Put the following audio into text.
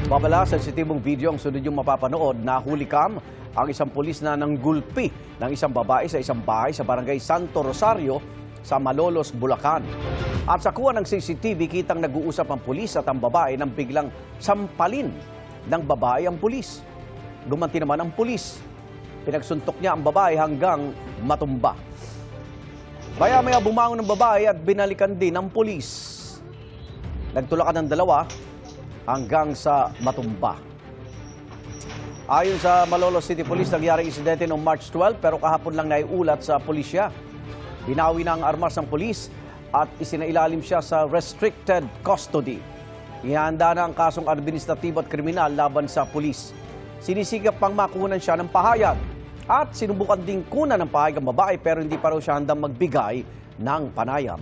Babala, sensitibong video ang sunod yung mapapanood. Nahuli kam ang isang pulis na nanggulpi ng isang babae sa isang bahay sa barangay Santo Rosario sa Malolos, Bulacan. At sa kuha ng CCTV, kitang nag-uusap ang pulis at ang babae nang biglang sampalin ng babae ang pulis. Gumanti naman ang pulis. Pinagsuntok niya ang babae hanggang matumba. Maya-maya bumangon ng babae at binalikan din ng pulis. Nagtulakan ng dalawa hanggang sa matumba. Ayon sa Malolos City Police, nangyaring insidente noong March 12 pero kahapon lang naiulat sa pulisya. Binawi na ang armas ng pulis at isinailalim siya sa restricted custody. Ihanda na ang kasong administratibo at kriminal laban sa pulis. Sinisikap pang makunan siya ng pahayag at sinubukan ding kunan ng pahayag ang babae pero hindi pa raw siya handang magbigay ng panayam.